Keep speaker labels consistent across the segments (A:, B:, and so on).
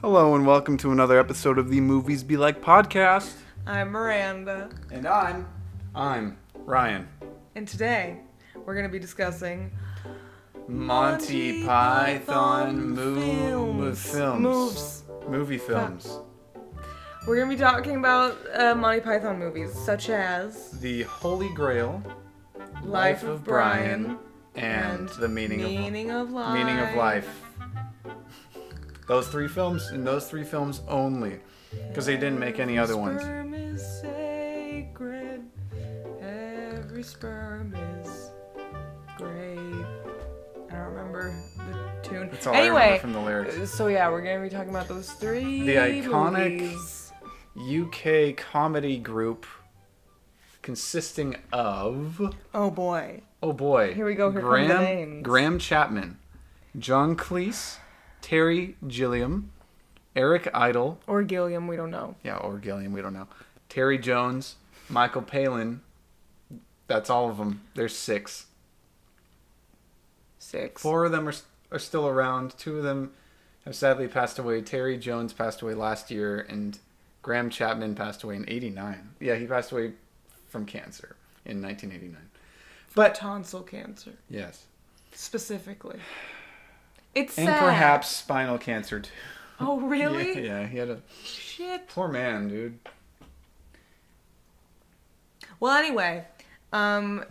A: Hello and welcome to another episode of the Movies Be Like podcast.
B: I'm Miranda.
A: And I'm Ryan.
B: And today, we're going to be discussing
A: Monty Python movie films.
B: We're going to be talking about Monty Python movies, such as
A: The Holy Grail,
B: Life of Brian,
A: and The Meaning
B: of Life.
A: Meaning of Life. Those three films, and those three films only. Because they didn't make any other ones.
B: Sperm is sacred. Every sperm is great. I don't remember the tune.
A: That's all I remember from the lyrics.
B: So yeah, we're going to be talking about those three
A: The iconic
B: movies.
A: UK comedy group consisting of...
B: Oh boy.
A: Here
B: we go. Here come the names.
A: Graham Chapman, John Cleese, Terry Gilliam, Eric Idle.
B: Or Gilliam, we don't know.
A: Yeah, or Gilliam, we don't know. Terry Jones, Michael Palin. That's all of them. There's six. Four of them are still around. Two of them have sadly passed away. Terry Jones passed away last year, and Graham Chapman passed away in 1989. Yeah, he passed away from cancer in 1989. But
B: tonsil cancer.
A: Yes.
B: Specifically. It's
A: and
B: sad.
A: Perhaps spinal cancer too.
B: Oh, really?
A: Yeah, he had a...
B: Shit.
A: Poor man, dude.
B: Well, anyway,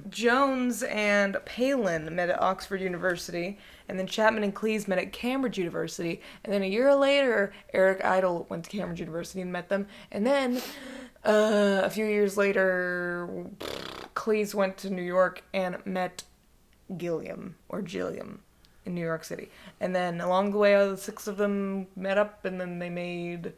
B: Jones and Palin met at Oxford University, and then Chapman and Cleese met at Cambridge University, and then a year later, Eric Idle went to Cambridge University and met them, and then a few years later, Cleese went to New York and met Gilliam in New York City. And then along the way, the six of them met up, and then they made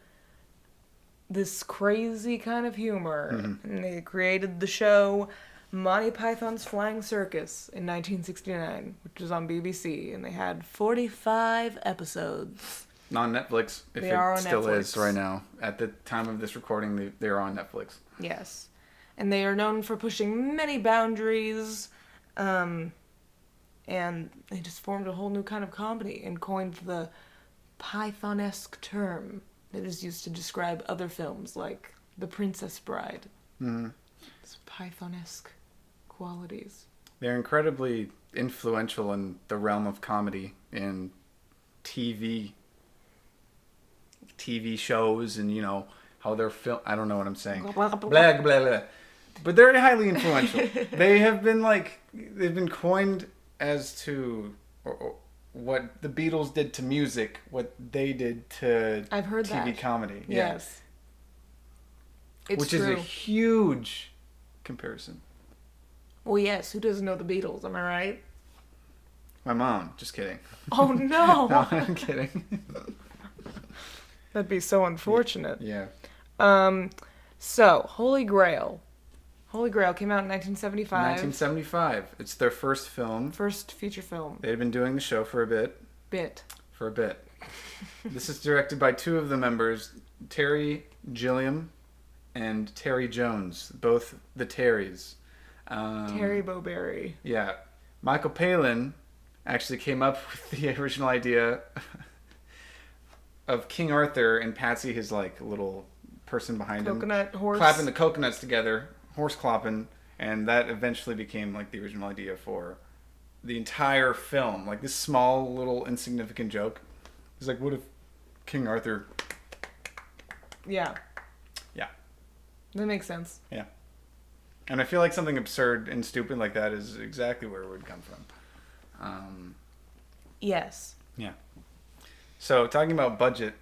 B: this crazy kind of humor. Mm-hmm. And they created the show Monty Python's Flying Circus in 1969, which was on BBC, and they had 45 episodes.
A: On Netflix, if it still is right now. At the time of this recording, they're on Netflix.
B: Yes. And they are known for pushing many boundaries, and they just formed a whole new kind of comedy and coined the Python-esque term that is used to describe other films like The Princess Bride. Mm-hmm. It's Python-esque qualities.
A: They're incredibly influential in the realm of comedy in TV shows and, how they're filmed. I don't know what I'm saying. Blah, blah, blah. But they're highly influential. They've been coined as to or what the Beatles did to music, what they did to
B: I've heard
A: TV
B: that.
A: comedy.
B: Yes.
A: Yeah. Which is a huge comparison.
B: Well, yes. Who doesn't know the Beatles? Am I right?
A: My mom. Just kidding.
B: Oh, no.
A: No, I'm kidding.
B: That'd be so unfortunate.
A: Yeah.
B: So, Holy Grail. Holy Grail came out in 1975.
A: 1975. It's their first film.
B: First feature film.
A: They had been doing the show for a bit. For a bit. This is directed by two of the members, Terry Gilliam and Terry Jones, both the Terrys.
B: Terry Bowberry.
A: Yeah. Michael Palin actually came up with the original idea of King Arthur and Patsy, his little person behind
B: Coconut
A: him.
B: horse.
A: Clapping the coconuts together. Horse clopping, and that eventually became the original idea for the entire film. This small little insignificant joke. It's what if King Arthur?
B: Yeah.
A: Yeah.
B: That makes sense.
A: Yeah. And I feel like something absurd and stupid like that is exactly where it would come from.
B: Yes.
A: Yeah. So talking about budget.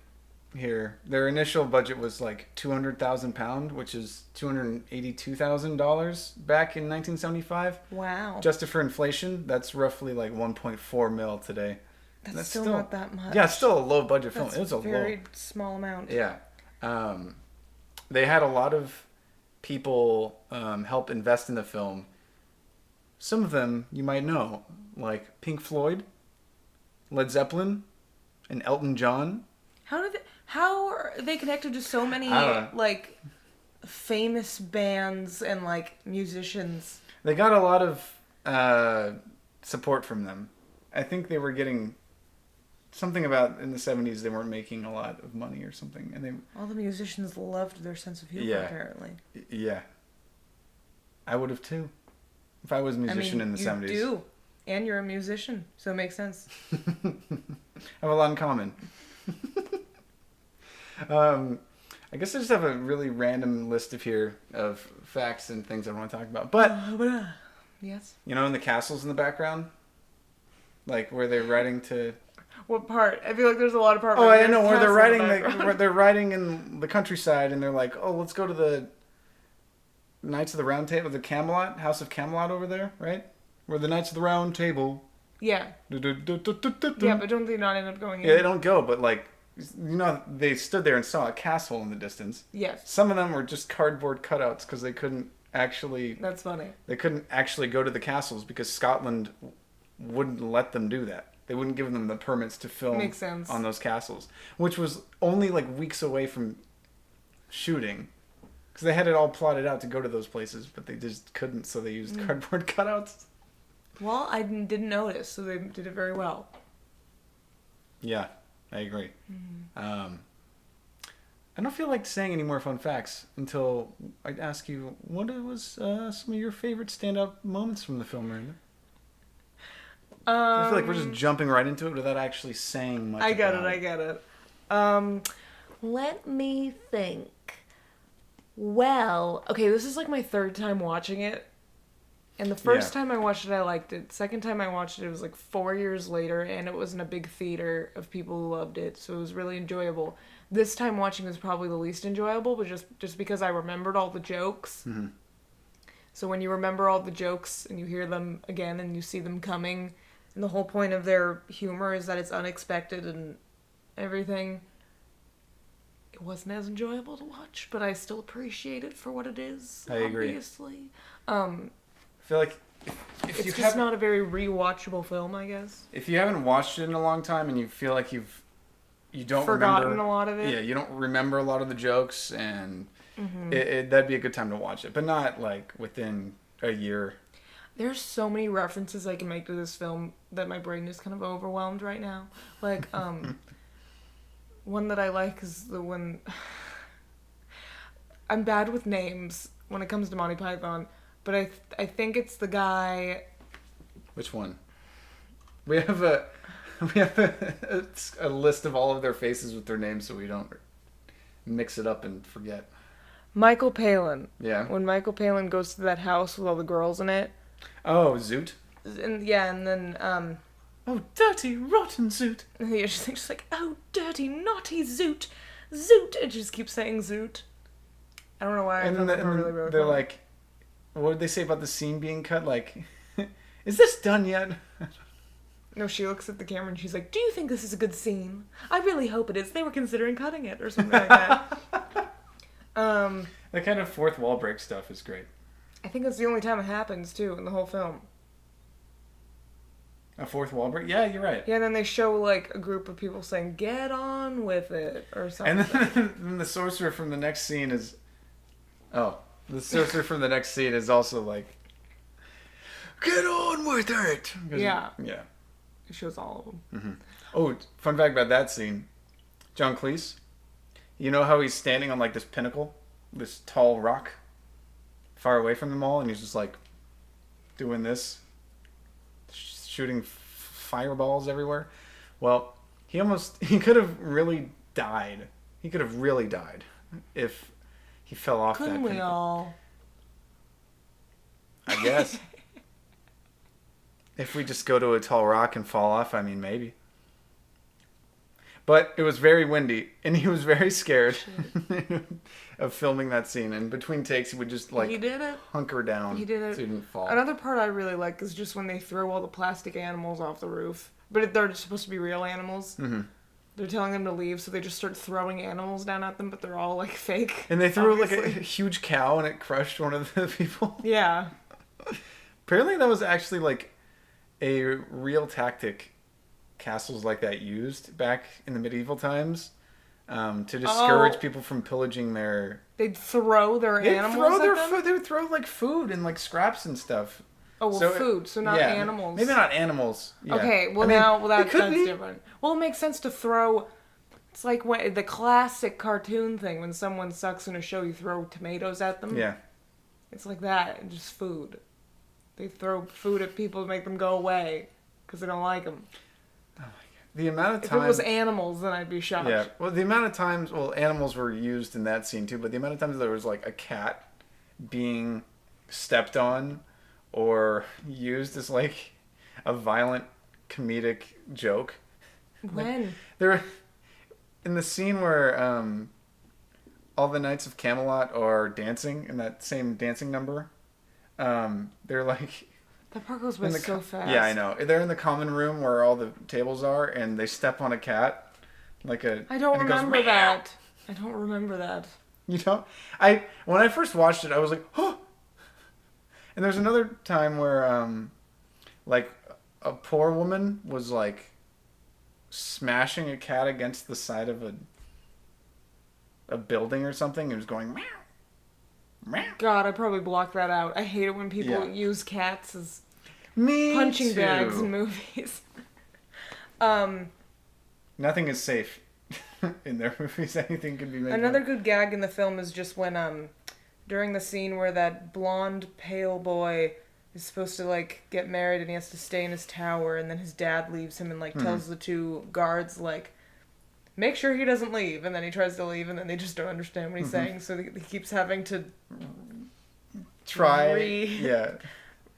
A: Here, their initial budget was £200,000, which is $282,000 back in 1975.
B: Wow.
A: Adjusted for inflation, that's roughly 1.4 mil today.
B: That's still not that much.
A: Yeah, it's still a low budget film.
B: That's
A: It was a
B: very small amount.
A: Yeah. They had a lot of people help invest in the film. Some of them you might know, like Pink Floyd, Led Zeppelin, and Elton John.
B: How are they connected to so many famous bands and musicians?
A: They got a lot of support from them. I think they were getting something about in the 70s they weren't making a lot of money or something, and they
B: all the musicians loved their sense of humor. Apparently.
A: Yeah. I would have too, if I was a musician in the 70s.
B: You do, and you're a musician, so it makes sense.
A: I have a lot in common. I guess I just have a really random list of facts and things I want to talk about. But
B: yes,
A: in the castles in the background, like where they're riding to.
B: What part? I feel like there's a lot of parts.
A: Oh, I know where they're riding in the countryside, and they're like, "Oh, let's go to the Knights of the Round Table, the Camelot, House of Camelot over there, right? Where the Knights of the Round Table."
B: Yeah. Yeah, but don't they not end up going in?
A: Yeah, they don't go, but like. They stood there and saw a castle in the distance.
B: Yes.
A: Some of them were just cardboard cutouts because they couldn't actually...
B: That's funny.
A: They couldn't actually go to the castles because Scotland wouldn't let them do that. They wouldn't give them the permits to film
B: Makes sense.
A: on those castles, which was only like weeks away from shooting. Because they had it all plotted out to go to those places, but they just couldn't, so they used cardboard cutouts.
B: Well, I didn't notice, so they did it very well.
A: Yeah. I agree. I don't feel like saying any more fun facts until I ask you what was some of your favorite stand-up moments from the film, Miranda? I feel like we're just jumping right into it without actually saying much.
B: I get it. Let me think. Well, okay, this is like my third time watching it. And the first time I watched it, I liked it. Second time I watched it, it was like 4 years later, and it was in a big theater of people who loved it, so it was really enjoyable. This time watching was probably the least enjoyable, but just because I remembered all the jokes. Mm-hmm. So when you remember all the jokes, and you hear them again, and you see them coming, and the whole point of their humor is that it's unexpected and everything, it wasn't as enjoyable to watch, but I still appreciate it for what it is,
A: I agree.
B: Obviously.
A: I feel like
B: it's just not a very rewatchable film, I guess.
A: If you haven't watched it in a long time and you feel like you don't
B: forgotten
A: remember
B: a lot of it.
A: Yeah, you don't remember a lot of the jokes, and that'd be a good time to watch it, but not like within a year.
B: There's so many references I can make to this film that my brain is kind of overwhelmed right now. Like, one that I like is the one. I'm bad with names when it comes to Monty Python. But I think it's the guy.
A: Which one? We have a list of all of their faces with their names, so we don't mix it up and forget.
B: Michael Palin.
A: Yeah.
B: When Michael Palin goes to that house with all the girls in it.
A: Oh, Zoot.
B: And then
A: oh, dirty, rotten Zoot.
B: And she's just like, oh, dirty, naughty Zoot, Zoot, and she just keeps saying Zoot. I don't know why.
A: And then they're like. What did they say about the scene being cut? Like, is this done yet?
B: No, she looks at the camera and she's like, do you think this is a good scene? I really hope it is. They were considering cutting it or something like that.
A: That kind of fourth wall break stuff is great.
B: I think that's the only time it happens, too, in the whole film.
A: A fourth wall break? Yeah, you're right.
B: Yeah, and then they show, like, a group of people saying, get on with it, or something.
A: And then the sorcerer from the next scene is... Oh... The sorcerer from the next scene is also like, get on with it!
B: Yeah.
A: Yeah.
B: It shows all of them.
A: Mm-hmm. Oh, fun fact about that scene. John Cleese, you know how he's standing on like this pinnacle? This tall rock? Far away from them all, and he's just like, doing this. Shooting fireballs everywhere. Well, he could have really died. He could have really died if... He fell off
B: Couldn't
A: that
B: we all?
A: I guess. If we just go to a tall rock and fall off, I mean, maybe. But it was very windy, and he was very scared of filming that scene. And between takes, he would just, like,
B: he did it.
A: Hunker down
B: he did it.
A: So he didn't fall.
B: Another part I really like is just when they throw all the plastic animals off the roof. But they're supposed to be real animals. Mm-hmm. They're telling them to leave, so they just start throwing animals down at them, but they're all, like, fake.
A: And they threw, like, a huge cow, and it crushed one of the people.
B: Yeah.
A: Apparently that was actually, like, a real tactic castles like that used back in the medieval times to discourage people from pillaging their...
B: They'd throw their animals at them?
A: They would throw, like, food and, like, scraps and stuff.
B: Oh, well, food, so not animals.
A: Maybe not animals. Yeah.
B: Okay, well, that's different. Well, it makes sense to throw... It's like when the classic cartoon thing, when someone sucks in a show, you throw tomatoes at them.
A: Yeah.
B: It's like that, just food. They throw food at people to make them go away because they don't like them.
A: Oh my god. The amount of time...
B: If it was animals, then I'd be shocked.
A: Yeah. Well, the amount of times... Well, animals were used in that scene too, but the amount of times there was like a cat being stepped on or used as like a violent comedic joke.
B: When?
A: Like, there... In the scene where all the Knights of Camelot are dancing in that same dancing number, they're like...
B: That part goes by so fast.
A: Yeah, I know. They're in the common room where all the tables are, and they step on a cat.
B: I don't remember that. I don't remember that.
A: You don't? When I first watched it, I was like, oh! And there's another time where, like, a poor woman was, like, smashing a cat against the side of a building or something. It was going meow, meow.
B: God, I probably blocked that out. I hate it when people use cats as punching bags in movies.
A: Nothing is safe in their movies. Anything can be made.
B: Another good gag in the film is just when during the scene where that blonde pale boy is supposed to like get married and he has to stay in his tower, and then his dad leaves him and like tells the two guards like, make sure he doesn't leave, and then he tries to leave and then they just don't understand what he's saying, so he keeps having to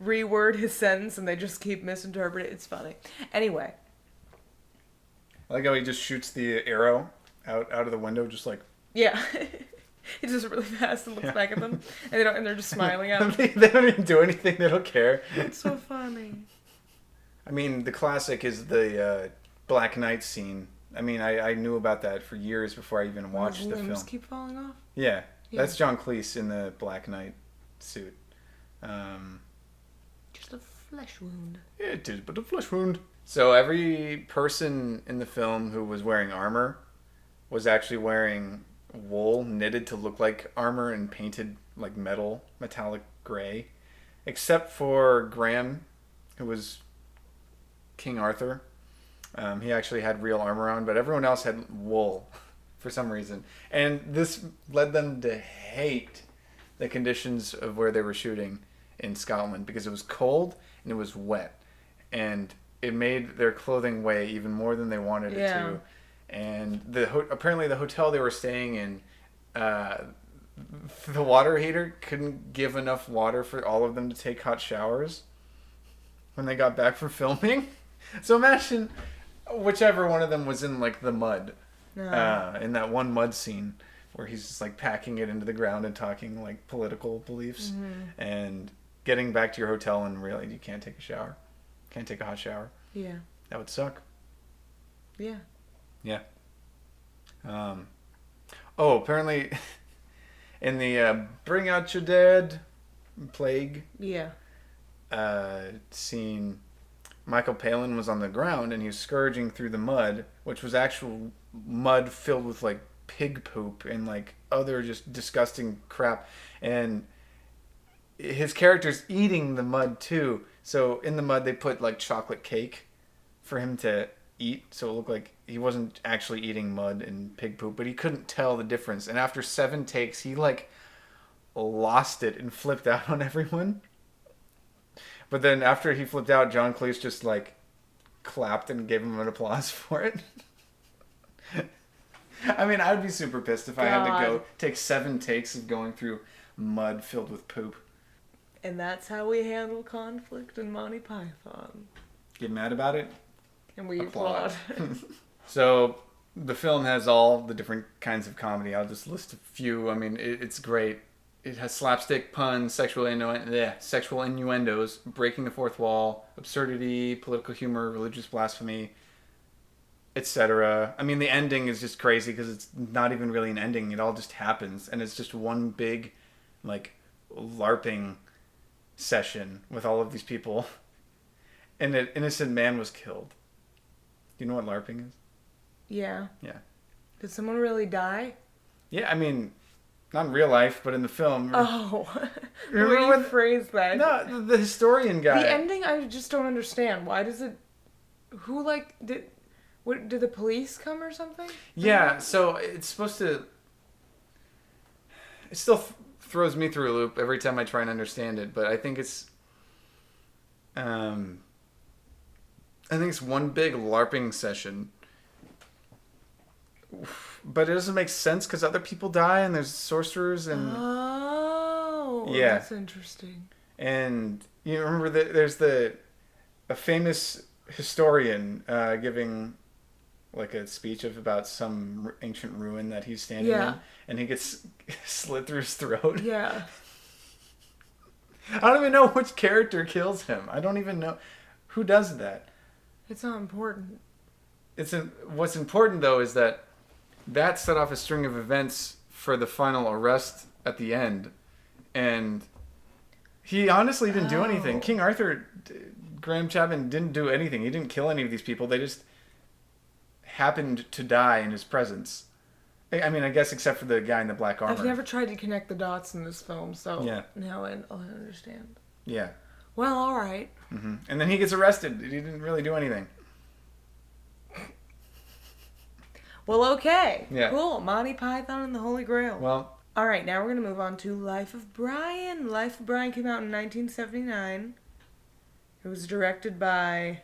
B: reword his sentence and they just keep misinterpreting. It's funny. Anyway,
A: I like how he just shoots the arrow out of the window, just like...
B: Yeah. He just really fast and looks back at them, and they're just smiling at him.
A: They don't even do anything. They don't care.
B: It's so funny.
A: I mean, the classic is the Black Knight scene. I mean, I knew about that for years before I even watched the film.
B: Limbs keep falling off?
A: Yeah. That's John Cleese in the Black Knight suit.
B: Just a flesh wound.
A: Yeah, it is but a flesh wound. So every person in the film who was wearing armor was actually wearing wool knitted to look like armor and painted like metallic gray, except for Graham, who was King Arthur. He actually had real armor on, but everyone else had wool for some reason, and this led them to hate the conditions of where they were shooting in Scotland because it was cold and it was wet, and it made their clothing weigh even more than they wanted it to. And apparently the hotel they were staying in, the water heater couldn't give enough water for all of them to take hot showers when they got back from filming. So imagine whichever one of them was in like the mud, in that one mud scene where he's just like packing it into the ground and talking like political beliefs, and getting back to your hotel and really you can't take a shower, can't take a hot shower.
B: Yeah.
A: That would suck.
B: Yeah.
A: Yeah. Apparently in the Bring Out Your Dead plague scene, Michael Palin was on the ground and he was scourging through the mud, which was actual mud filled with like pig poop and like other just disgusting crap. And his character's eating the mud too. So in the mud they put like chocolate cake for him to eat, so it looked like he wasn't actually eating mud and pig poop, but he couldn't tell the difference. And after 7 takes, he like lost it and flipped out on everyone. But then after he flipped out, John Cleese just like clapped and gave him an applause for it. I mean, I'd be super pissed if I had to go take 7 takes of going through mud filled with poop.
B: And that's how we handle conflict in Monty Python.
A: Get mad about it?
B: And we applaud.
A: So the film has all the different kinds of comedy. I'll just list a few. I mean, it's great. It has slapstick, puns, sexual innuendos, breaking the fourth wall, absurdity, political humor, religious blasphemy, etc. I mean, the ending is just crazy because it's not even really an ending. It all just happens, and it's just one big, like, LARPing session with all of these people, and an innocent man was killed. Do you know what LARPing is?
B: Yeah.
A: Yeah.
B: Did someone really die?
A: Yeah, I mean, Not in real life, but in the film.
B: Oh.
A: Remember
B: the way you phrased that.
A: No, the historian guy.
B: The ending, I just don't understand. Why does it... Who, like, did the police come or something?
A: Yeah, so it's supposed to... It still throws me through a loop every time I try and understand it, but I think it's... I think it's one big LARPing session. But it doesn't make sense because other people die and there's sorcerers and...
B: Oh,
A: yeah.
B: That's interesting.
A: And you remember that there's a famous historian giving like a speech about some ancient ruin that he's standing in, and he gets slit through his throat.
B: Yeah.
A: I don't even know which character kills him. I don't even know who does that.
B: It's not important.
A: What's important though is that set off a string of events for the final arrest at the end, and he honestly didn't do anything. King Arthur, Graham Chapman didn't do anything. He didn't kill any of these people. They just happened to die in his presence. I mean, I guess except for the guy in the black armor.
B: I've never tried to connect the dots in this film, so now I understand.
A: Yeah.
B: Well, all right.
A: Mm-hmm. And then he gets arrested. He didn't really do anything.
B: Well, okay.
A: Yeah.
B: Cool. Monty Python and the Holy Grail.
A: Well.
B: All right, now we're going to move on to Life of Brian. Life of Brian came out in 1979. It was directed by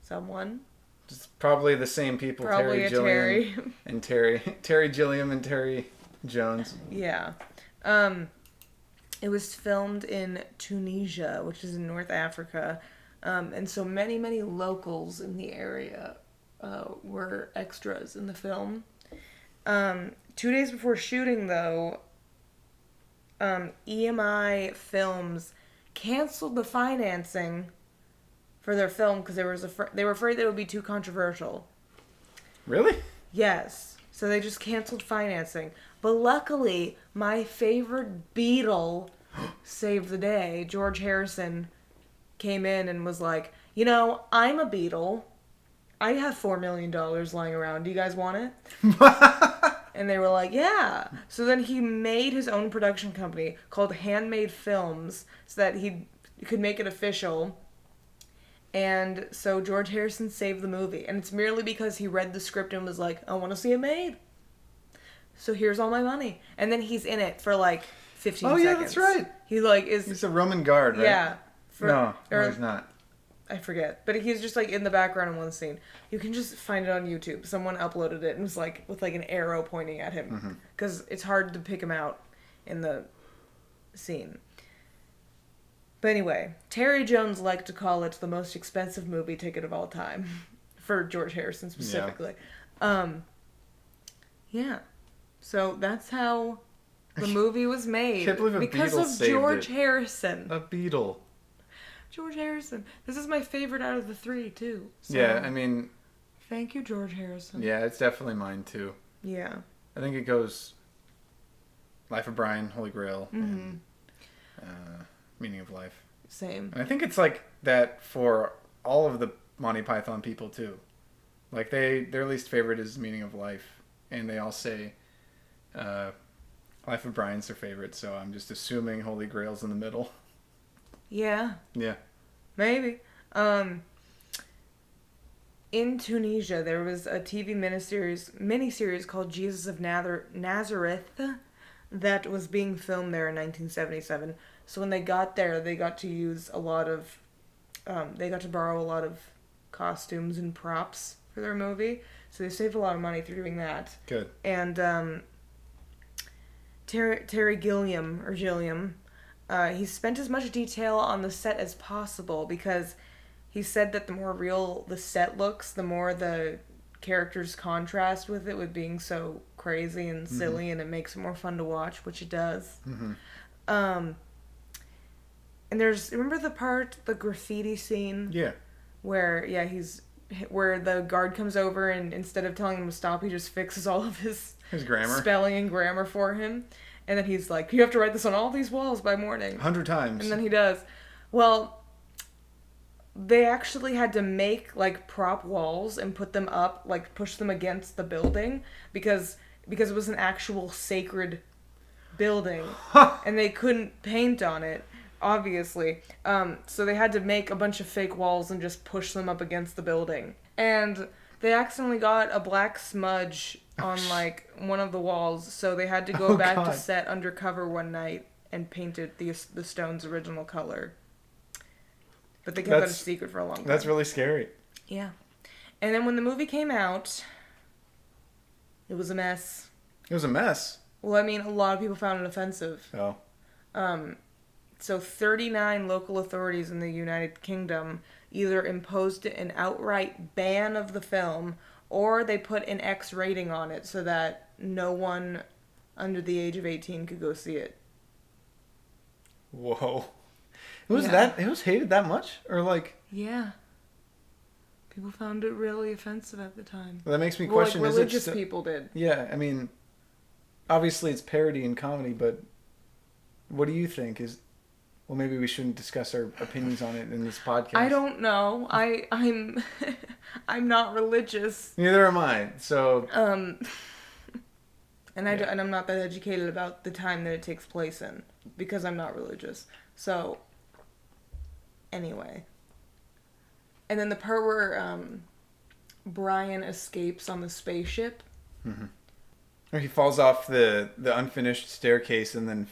B: someone.
A: It's probably the same people.
B: Probably
A: Terry Gilliam and Terry Gilliam and Terry Jones.
B: Yeah. It was filmed in Tunisia, which is in North Africa. And so many, many locals in the area were extras in the film. 2 days before shooting, though, EMI Films canceled the financing for their film because they were afraid that it would be too controversial.
A: Really?
B: Yes. So they just canceled financing. But luckily, my favorite Beatle saved the day. George Harrison came in and was like, I'm a Beatle. I have $4 million lying around. Do you guys want it? And they were like, yeah. So then he made his own production company called Handmade Films so that he could make it official. And so George Harrison saved the movie. And it's merely because he read the script and was like, I want to see it made. So here's all my money. And then he's in it for like 15 seconds.
A: Oh, yeah, that's right.
B: He's
A: a Roman guard, right?
B: Yeah.
A: No, he's not.
B: I forget. But he's just like in the background in one scene. You can just find it on YouTube. Someone uploaded it and was like with like an arrow pointing at him. Because it's hard to pick him out in the scene. But anyway, Terry Jones liked to call it the most expensive movie ticket of all time. For George Harrison specifically. Yeah. So that's how the movie was made.
A: Can't believe
B: because
A: Beatle
B: of
A: saved
B: George
A: it.
B: Harrison.
A: A Beatle.
B: George Harrison. This is my favorite out of the three, too. So,
A: yeah, I mean...
B: Thank you, George Harrison.
A: Yeah, it's definitely mine, too.
B: Yeah.
A: I think it goes... Life of Brian, Holy Grail, and Meaning of Life.
B: Same.
A: And I think it's like that for all of the Monty Python people, too. Like, their least favorite is Meaning of Life. And they all say Life of Brian's their favorite, so I'm just assuming Holy Grail's in the middle.
B: Yeah.
A: Yeah.
B: Maybe. In Tunisia, there was a TV miniseries called Jesus of Nazareth that was being filmed there in 1977. So when they got there, they got to use a lot of... they got to borrow a lot of costumes and props for their movie. So they saved a lot of money through doing that.
A: Good.
B: And Terry Gilliam, he spent as much detail on the set as possible because he said that the more real the set looks, the more the characters contrast with it with being so crazy and silly, and it makes it more fun to watch, which it does. And remember the graffiti scene?
A: Yeah.
B: Where the guard comes over and instead of telling him to stop, he just fixes all of his
A: grammar,
B: spelling and grammar for him. And then he's like, you have to write this on all these walls by morning.
A: 100 times.
B: And then he does. Well, they actually had to make, like, prop walls and put them up, like, push them against the building because it was an actual sacred building, and they couldn't paint on it, obviously. So they had to make a bunch of fake walls and just push them up against the building. And they accidentally got a black smudge on, like, one of the walls, so they had to go back to set undercover one night and painted the stone's original color. But they kept that a secret for a long time.
A: That's really scary.
B: Yeah. And then when the movie came out, it was a mess.
A: It was a mess?
B: Well, I mean, a lot of people found it offensive.
A: Oh.
B: So 39 local authorities in the United Kingdom either imposed an outright ban of the film, or they put an X rating on it so that no one under the age of 18 could go see it.
A: Whoa. It was hated that much? Or like...
B: Yeah. People found it really offensive at the time.
A: Well, that makes me question...
B: Like religious people did.
A: Yeah, I mean... Obviously it's parody and comedy, but... What do you think? Well, maybe we shouldn't discuss our opinions on it in this podcast.
B: I don't know. I'm... I'm not religious.
A: Neither am I, so...
B: And I'm not that educated about the time that it takes place in, because I'm not religious. So... Anyway. And then the part where Brian escapes on the spaceship.
A: Mm-hmm. Or he falls off the unfinished staircase and then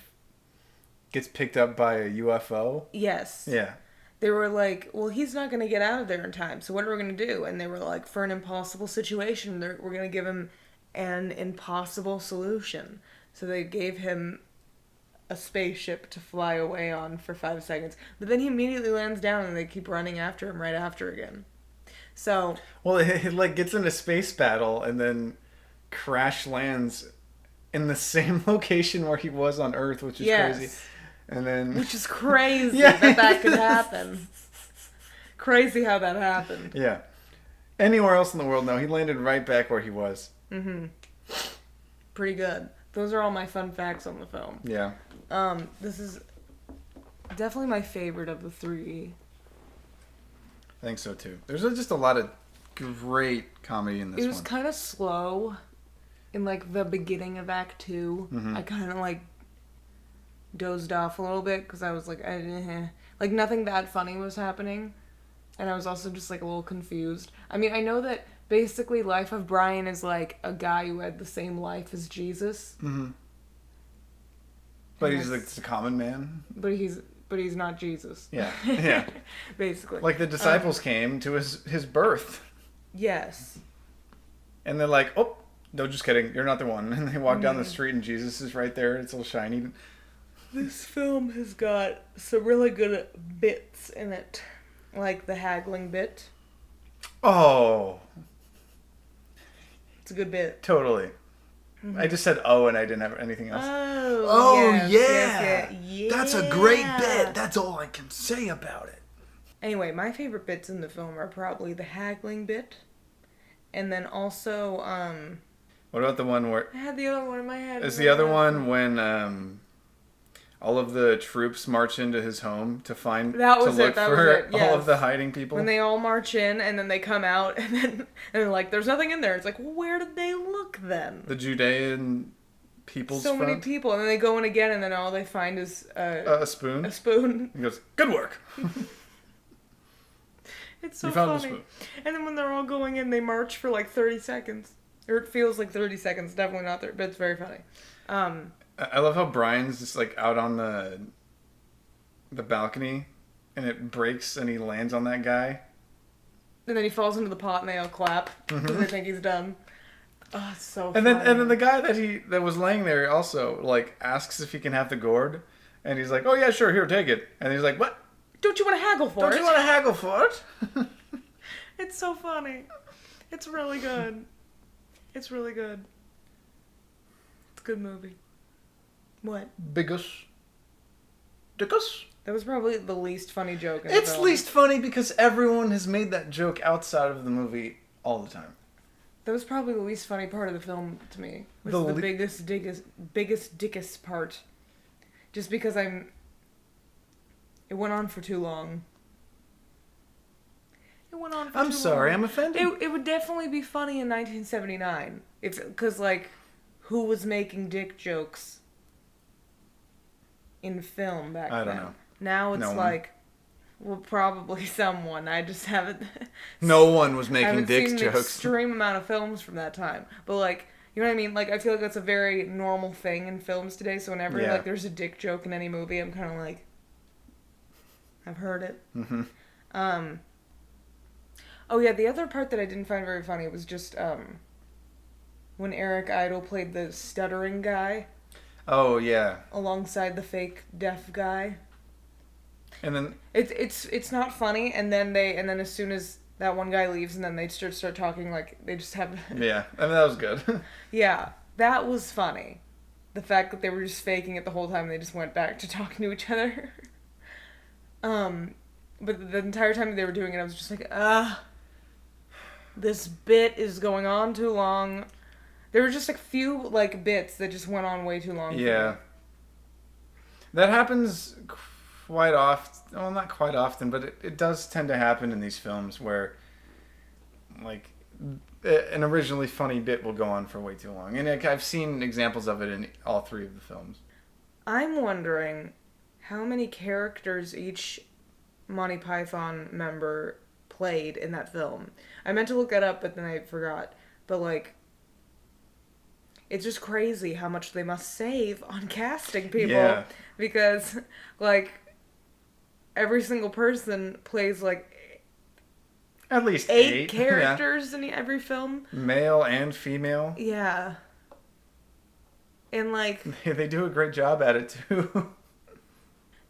A: gets picked up by a UFO.
B: Yes.
A: Yeah.
B: They were like, well, he's not going to get out of there in time, so what are we going to do? And they were like, for an impossible situation, we're going to give him an impossible solution. So they gave him a spaceship to fly away on for 5 seconds. But then he immediately lands down and they keep running after him right after again. So...
A: Well, it like gets in a space battle and then crash lands in the same location where he was on Earth, which is crazy. And then...
B: Which is crazy that could happen. Crazy how that happened.
A: Yeah. Anywhere else in the world, no. He landed right back where he was.
B: Mm-hmm. Pretty good. Those are all my fun facts on the film.
A: Yeah.
B: This is definitely my favorite of the three.
A: I think so too. There's just a lot of great comedy in this one.
B: It was kind of slow in like the beginning of Act 2.
A: Mm-hmm.
B: I kind of like dozed off a little bit because I was like, like nothing that funny was happening. And I was also just like a little confused. I mean, I know that basically Life of Brian is like a guy who had the same life as Jesus.
A: Mm-hmm. But he's like a common man.
B: But he's not Jesus.
A: Yeah. Yeah.
B: Basically.
A: Like the disciples came to his birth.
B: Yes.
A: And they're like, oh, no, just kidding. You're not the one. And they walk down the street and Jesus is right there. It's all shiny.
B: This film has got some really good bits in it. Like the haggling bit.
A: Oh.
B: It's a good bit.
A: Totally. Mm-hmm. I just said oh and I didn't have anything else.
B: Oh,
A: yes,
B: yeah.
A: That's a great bit. That's all I can say about it.
B: Anyway, my favorite bits in the film are probably the haggling bit. And then also,
A: What about the one where...
B: I had the other one in my head.
A: Is the other one when all of the troops march into his home to look for
B: yes.
A: all of the hiding people?
B: When they all march in and then they come out and they're like, there's nothing in there. It's like, well, where did they look then?
A: The Judean people's
B: front?
A: many
B: people. And then they go in again and then all they find is a
A: spoon.
B: A spoon.
A: He goes, good work.
B: It's so funny. And then when they're all going in, they march for like 30 seconds. Or it feels like 30 seconds. Definitely not 30, but it's very funny.
A: I love how Brian's just like out on the balcony and it breaks and he lands on that guy.
B: And then he falls into the pot and they all clap because they think he's done. Oh, it's so
A: and
B: funny.
A: then the guy that was laying there also like asks if he can have the gourd and he's like, oh yeah, sure, here, take it. And he's like, what?
B: Don't you want to haggle for it?
A: Don't you want to haggle for it?
B: It's so funny. It's really good. It's really good. It's a good movie. What?
A: Dickus.
B: That was probably the least funny joke in the
A: film. It's least funny because everyone has made that joke outside of the movie all the time.
B: That was probably the least funny part of the film to me. Was the biggest, dickest part. Just because it went on for too long.
A: I'm sorry, I'm offended.
B: It would definitely be funny in 1979. Because, like, who was making dick jokes in film back then?
A: I don't know.
B: Now it's
A: No one.
B: like, well, probably someone. I just haven't.
A: No one was
B: I
A: making
B: haven't
A: dick
B: seen an
A: jokes.
B: extreme amount of films from that time, but like, you know what I mean? Like, I feel like that's a very normal thing in films today. So whenever
A: Yeah.
B: like there's a dick joke in any movie, I'm kind of like, I've heard it.
A: Mm-hmm.
B: Oh yeah, the other part that I didn't find very funny was just when Eric Idle played the stuttering guy
A: Oh yeah,
B: alongside the fake deaf guy.
A: and then
B: It's not funny, and then as soon as that one guy leaves, and then they start talking like they just have.
A: yeah, I mean that was good.
B: Yeah, that was funny. The fact that they were just faking it the whole time, they just went back to talking to each other. But the entire time they were doing it, I was just like, this bit is going on too long. There were just a few like bits that just went on way too long.
A: Yeah, that happens quite often. Well, not quite often, but it does tend to happen in these films where, like, an originally funny bit will go on for way too long. And I've seen examples of it in all three of the films.
B: I'm wondering how many characters each Monty Python member played in that film. I meant to look that up, but then I forgot. But, like, it's just crazy how much they must save on casting people.
A: Yeah.
B: Because, like, every single person plays, like,
A: At least
B: eight characters in every film.
A: Male and female.
B: Yeah. And, like...
A: They do a great job at it, too.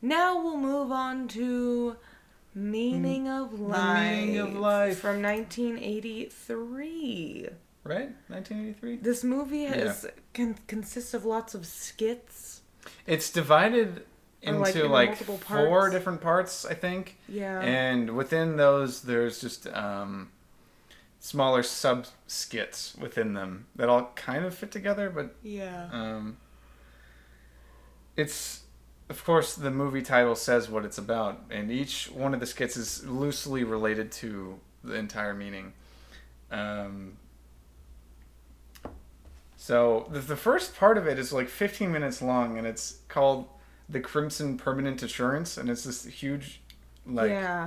B: Now we'll move on to Meaning of Life.
A: The Meaning of Life.
B: From 1983.
A: Right? 1983?
B: This movie consists of lots of skits.
A: It's divided into like
B: multiple
A: 4
B: parts.
A: different parts, I think.
B: Yeah.
A: And within those, there's just smaller sub-skits within them that all kind of fit together, but
B: Yeah.
A: it's... Of course, the movie title says what it's about, and each one of the skits is loosely related to the entire meaning. So the first part of it is like 15 minutes long, and it's called The Crimson Permanent Assurance, and it's this huge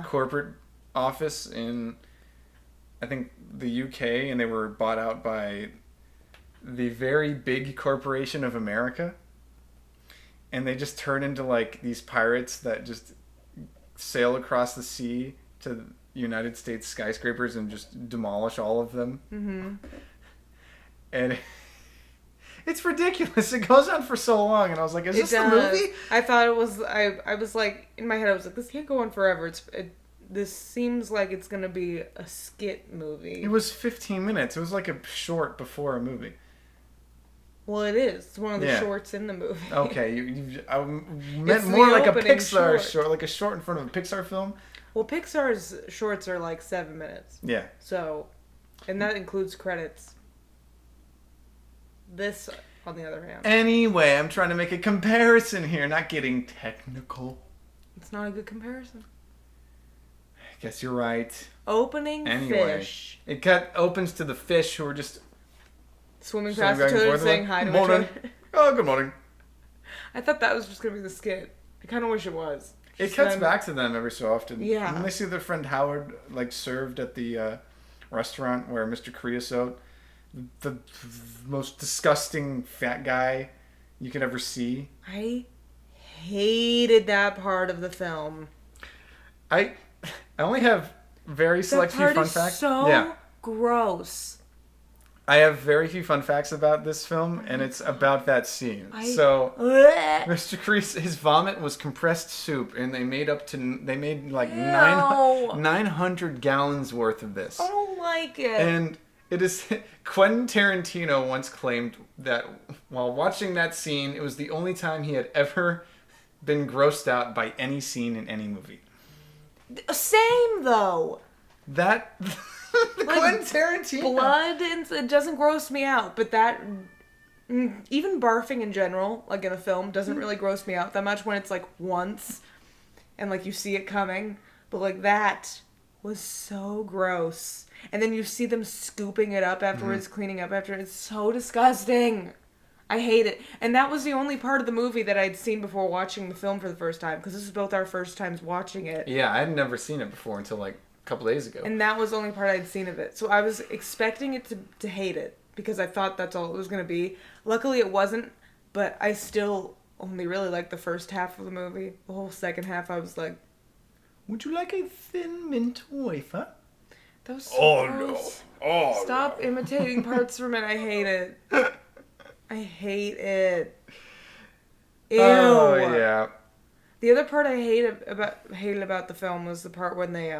A: corporate office in, I think, the UK, and they were bought out by the very big corporation of America. And they just turn into like these pirates that just sail across the sea to United States skyscrapers and just demolish all of them.
B: Mm-hmm.
A: And it's ridiculous. It goes on for so long, and I was like, "Is this the movie?"
B: I thought it was. I was like, in my head, I was like, "This can't go on forever." This seems like it's gonna be a skit movie.
A: It was 15 minutes. It was like a short before a movie.
B: Well, it is. It's one of the shorts in the movie.
A: Okay, I meant more like a Pixar short, like a short in front of a Pixar film.
B: Well, Pixar's shorts are like 7 minutes.
A: Yeah.
B: So, and that includes credits. This, on the other hand.
A: Anyway, I'm trying to make a comparison here, not getting technical.
B: It's not a good comparison.
A: I guess you're right.
B: Opening fish.
A: It opens to the fish who are just
B: swimming past each other and saying hi to each other.
A: Oh, good morning.
B: I thought that was just going to be the skit. I kind of wish it was.
A: It cuts back to them every so often.
B: Yeah.
A: And they see their friend Howard, like, served at the restaurant where Mr. Creosote, the most disgusting fat guy you could ever see.
B: I hated that part of the film.
A: I only have very select few fun facts.
B: So gross.
A: I have very few fun facts about this film, and it's about that scene. Mr. Crease, his vomit was compressed soup, and they made like 900 gallons worth of this.
B: I don't like it.
A: And it is Quentin Tarantino once claimed that while watching that scene, it was the only time he had ever been grossed out by any scene in any movie.
B: Same though.
A: That. Quentin Tarantino.
B: Blood, it doesn't gross me out, but that, even barfing in general, like in a film, doesn't really gross me out that much when it's like once, and like you see it coming, but like that was so gross. And then you see them scooping it up afterwards, cleaning up after, it's so disgusting. I hate it. And that was the only part of the movie that I'd seen before watching the film for the first time, because this was both our first times watching it.
A: Yeah, I had never seen it before until like a couple days ago.
B: And that was the only part I'd seen of it. So I was expecting it to hate it, because I thought that's all it was going to be. Luckily it wasn't, but I still only really liked the first half of the movie. The whole second half I was like,
A: would you like a thin mint wafer?
B: that was so gross.
A: No. Oh,
B: Stop imitating parts from it. I hate it. I hate it. Ew.
A: Oh, yeah.
B: The other part I hated about the film was the part when they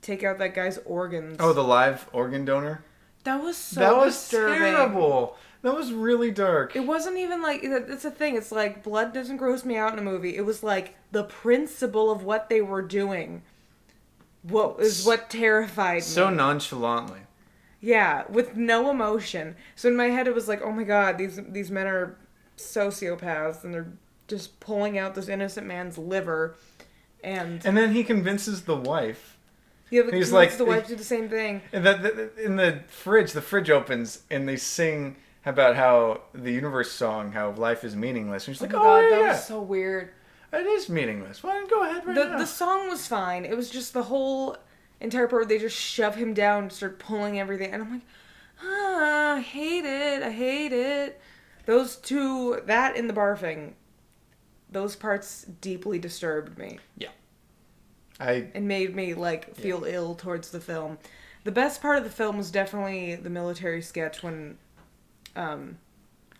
B: take out that guy's organs.
A: Oh, the live organ donor?
B: That was so
A: That
B: disturbing.
A: was terrible. That was really dark.
B: It wasn't even like, it's a thing. It's like, blood doesn't gross me out in a movie. It was like the principle of what they were doing. What terrified me.
A: So nonchalantly.
B: Yeah, with no emotion. So in my head it was like, oh my god, these men are sociopaths and they're just pulling out this innocent man's liver. And
A: then he convinces the wife.
B: Yeah, but
A: he's like,
B: the wife did the same thing.
A: And in the fridge opens and they sing about how the universe song, how life is meaningless. And she's like,
B: God, that was so weird.
A: It is meaningless. Why don't go ahead now?
B: The song was fine. It was just the whole entire part where they just shove him down and start pulling everything. And I'm like, I hate it. I hate it. Those two, that and the barfing, those parts deeply disturbed me.
A: Yeah.
B: And made me, feel ill towards the film. The best part of the film was definitely the military sketch when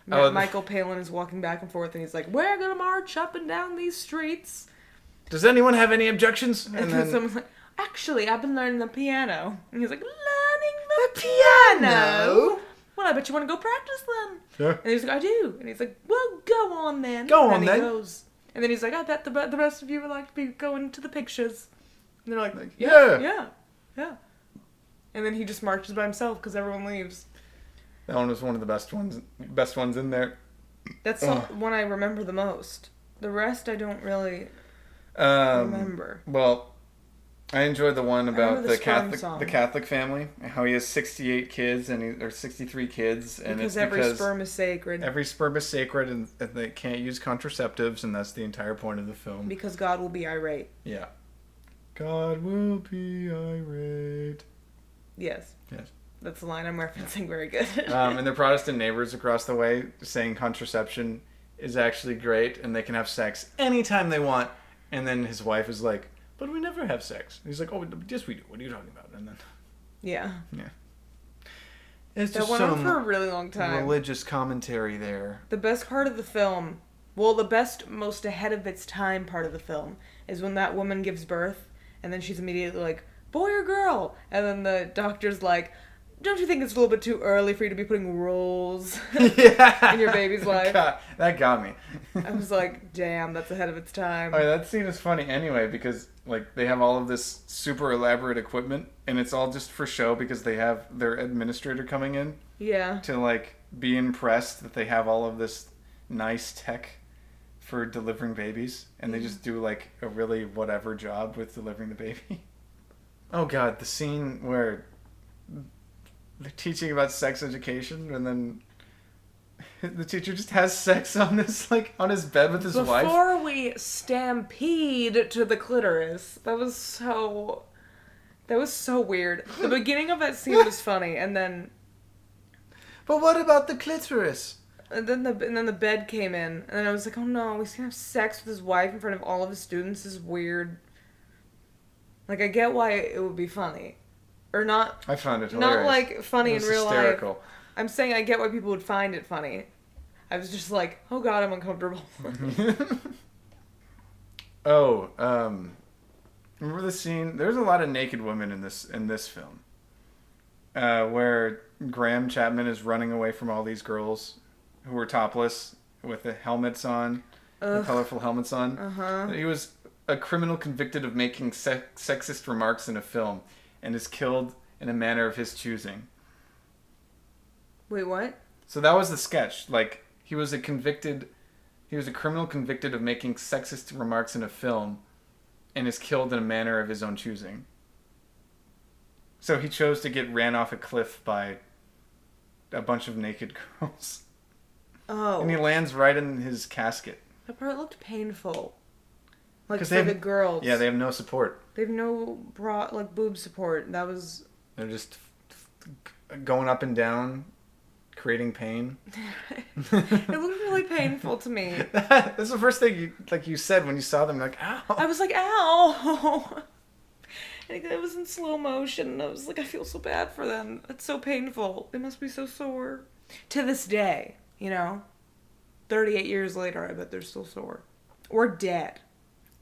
B: Michael Palin is walking back and forth and he's like, we're gonna march up and down these streets.
A: Does anyone have any objections?
B: And then someone's like, actually, I've been learning the piano. And he's like, learning the piano? Well, I bet you want to go practice then.
A: Yeah.
B: And he's like, I do. And he's like, well, go on then.
A: Go on
B: and
A: then.
B: He goes. And then he's like, I bet the rest of you would like to be going to the pictures. And they're like, yeah. And then he just marches by himself because everyone leaves.
A: That one was one of the best ones in there.
B: That's the one I remember the most. The rest I don't really remember.
A: Well, I enjoyed the one about the
B: song.
A: Catholic family, how he has 68 kids or 63 kids, and
B: because
A: it's
B: every sperm is sacred.
A: Every sperm is sacred, and they can't use contraceptives, and that's the entire point of the film.
B: Because God will be irate.
A: Yeah. God will be irate.
B: Yes.
A: Yes.
B: That's the line I'm referencing. Very good.
A: And their Protestant neighbors across the way saying contraception is actually great, and they can have sex anytime they want. And then his wife is like, but we never have sex. And he's like, oh, yes we do. What are you talking about? And then...
B: Yeah.
A: It's
B: that
A: just
B: went on for a really long time.
A: Religious commentary there.
B: The best part of the film, most ahead of its time part of the film, is when that woman gives birth, and then she's immediately like, boy or girl? And then the doctor's like, don't you think it's a little bit too early for you to be putting rolls in your baby's life?
A: God, that got me.
B: I was like, damn, that's ahead of its time.
A: Oh, that scene is funny anyway because they have all of this super elaborate equipment and it's all just for show because they have their administrator coming in.
B: Yeah.
A: To be impressed that they have all of this nice tech for delivering babies and they just do a really whatever job with delivering the baby. Oh God, the scene where they're teaching about sex education and then the teacher just has sex on this on his bed with his wife.
B: Before we stampede to the clitoris, that was so weird. The beginning of that scene was funny, and then.
A: But what about the clitoris?
B: And then the bed came in, and then I was like, oh no, he's gonna have sex with his wife in front of all of his students. This is weird. I get why it would be funny. Or not.
A: I found it hilarious.
B: Not funny in real
A: hysterical.
B: Life. I'm saying I get why people would find it funny. I was just like, oh God, I'm uncomfortable.
A: Remember the scene? There's a lot of naked women in this film. Where Graham Chapman is running away from all these girls who were topless with the helmets on, the colorful helmets on.
B: Uh-huh.
A: He was a criminal convicted of making sexist remarks in a film and is killed in a manner of his choosing.
B: Wait, what?
A: So that was the sketch. He was a criminal convicted of making sexist remarks in a film and is killed in a manner of his own choosing. So he chose to get ran off a cliff by a bunch of naked girls.
B: Oh.
A: And he lands right in his casket.
B: That part looked painful. Like for
A: the
B: girls.
A: Yeah, they have no support.
B: They have no boob support. That was...
A: They're just going up and down, creating pain.
B: It looked really painful to me.
A: That's the first thing you said when you saw them. Like, ow.
B: I was like, ow. It was in slow motion. I was like, I feel so bad for them. It's so painful. They must be so sore. To this day, 38 years later, I bet they're still sore. Or dead.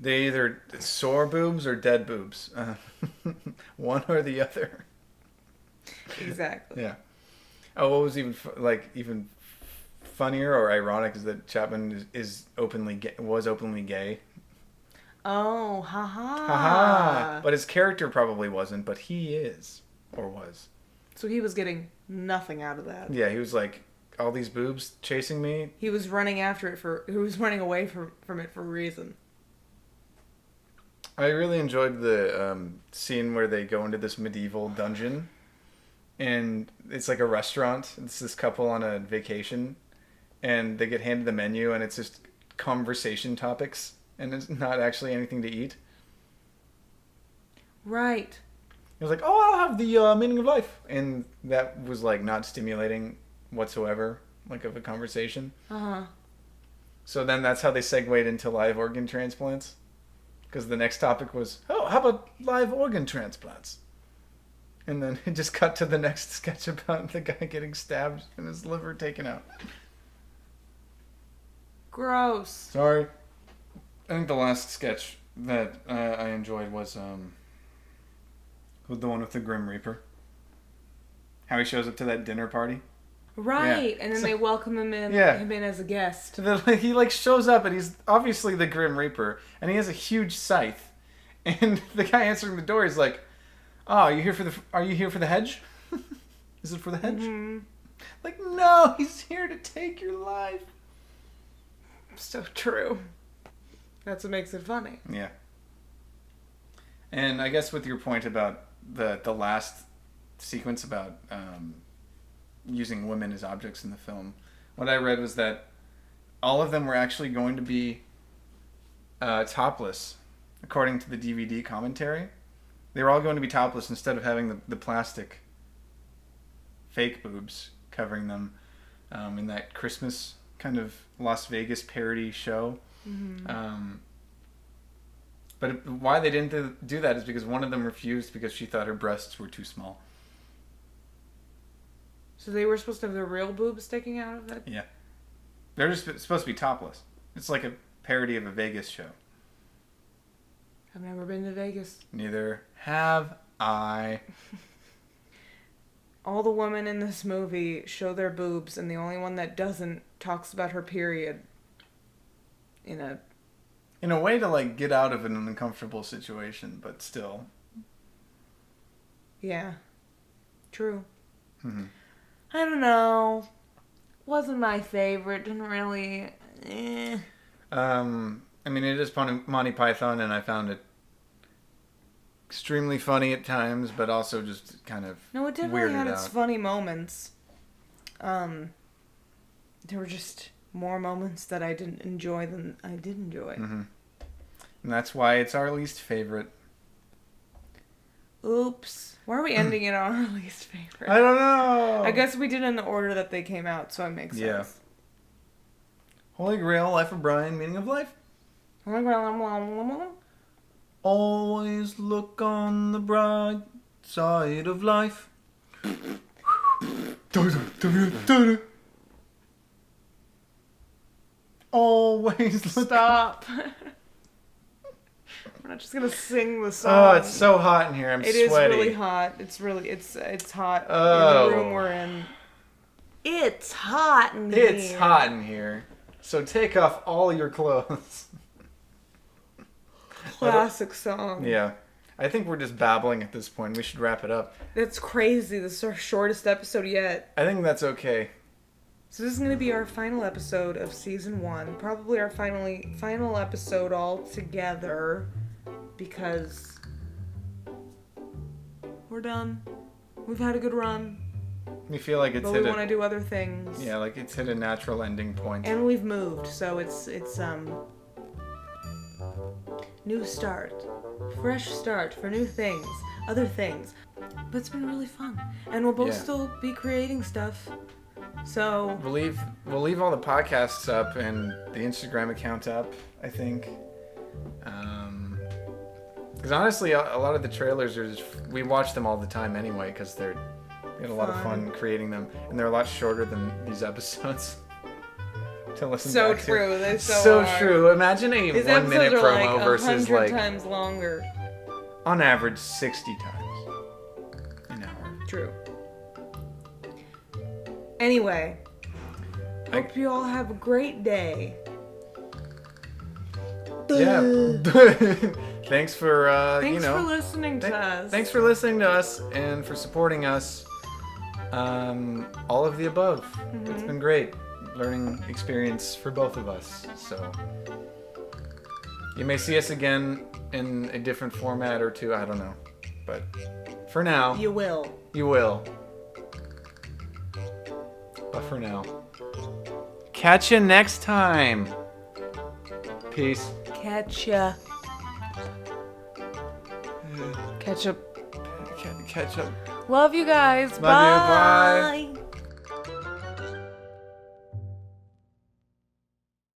A: They either sore boobs or dead boobs. One or the other.
B: Exactly.
A: Yeah. Oh, what was even funnier or ironic is that Chapman was openly gay.
B: Oh, haha.
A: Haha. But his character probably wasn't, but he is. Or was.
B: So he was getting nothing out of that.
A: Yeah, he was like, all these boobs chasing me.
B: He was running after it he was running away from it for a reason.
A: I really enjoyed the scene where they go into this medieval dungeon. And it's like a restaurant. It's this couple on a vacation. And they get handed the menu, and it's just conversation topics. And it's not actually anything to eat.
B: Right.
A: It was like, oh, I'll have the meaning of life. And that was like not stimulating whatsoever, like of a conversation.
B: Uh-huh.
A: So then that's how they segued into live organ transplants. Because the next topic was, oh, how about live organ transplants? And then it just cut to the next sketch about the guy getting stabbed and his liver taken out.
B: Gross.
A: Sorry. I think the last sketch that I enjoyed was the one with the Grim Reaper. How he shows up to that dinner party.
B: Right,
A: Yeah.
B: and then they welcome him in as a guest.
A: He shows up and he's obviously the Grim Reaper, and he has a huge scythe. And the guy answering the door is like, "Oh, are you here for the hedge? Is it for the hedge?"
B: Mm-hmm.
A: Like, no, he's here to take your life.
B: So true. That's what makes it funny.
A: Yeah. And I guess with your point about the last sequence about using women as objects in the film, what I read was that all of them were actually going to be topless, according to the DVD commentary. They were all going to be topless instead of having the plastic fake boobs covering them in that Christmas kind of Las Vegas parody show. Mm-hmm. But why they didn't do that is because one of them refused because she thought her breasts were too small.
B: So they were supposed to have their real boobs sticking out of that?
A: Yeah. They're just supposed to be topless. It's like a parody of a Vegas show.
B: I've never been to Vegas.
A: Neither have I.
B: All the women in this movie show their boobs, and the only one that doesn't talks about her period in a
A: way to like get out of an uncomfortable situation, but still.
B: Yeah. True.
A: Mm-hmm.
B: I don't know. Wasn't my favorite. Didn't really.
A: I mean, it is Monty Python, and I found it extremely funny at times, but also just kind of
B: No, it definitely had its
A: out.
B: funny moments. There were just more moments that I didn't enjoy than I did enjoy.
A: Mm-hmm. And that's why it's our least favorite.
B: Oops. Why are we ending it on our least favorite?
A: I don't know.
B: I guess we did in the order that they came out, so it makes sense.
A: Yeah. Holy Grail, Life of Brian, Meaning of Life. Always look on the bright side of life. Always look.
B: Stop. We're not just gonna sing the song.
A: Oh, it's so hot in here. I'm
B: It
A: sweaty.
B: is really hot. It's hot
A: Oh.
B: in the room we're in. It's hot in here.
A: It's hot in here. So take off all your clothes.
B: Classic song.
A: Yeah. I think we're just babbling at this point. We should wrap it up.
B: That's crazy. This is our shortest episode yet.
A: I think that's okay.
B: So this is going to be our final episode of season 1. Probably our final episode all together. Because we're done. We've had a good run.
A: We feel like it's
B: but we want to do other things.
A: Yeah, like it's hit a natural ending point.
B: And we've moved, so it's new start, fresh start for new things, other things. But it's been really fun, and we'll both still be creating stuff. So
A: we'll leave all the podcasts up and the Instagram account up, I think. Because honestly, a lot of the trailers are just, we watch them all the time anyway because we had a lot of fun creating them, and they're a lot shorter than these episodes to listen back to.
B: True. They're
A: so
B: hard.
A: true. Imagine a
B: These
A: 1 minute
B: episodes are
A: promo
B: like
A: versus
B: 100
A: like
B: times longer.
A: on average 60 times an hour.
B: True. Anyway, hope you all have a great day.
A: Yeah. Thanks for
B: Thanks for listening to us.
A: Thanks for listening to us and for supporting us. All of the above. It's been great learning experience for both of us. So you may see us again in a different format or two. I don't know, but for now,
B: you will.
A: You will. But for now, catch you next time. Peace.
B: Catch ya. Catch up.
A: Catch up.
B: Love you guys.
A: Love you. Bye.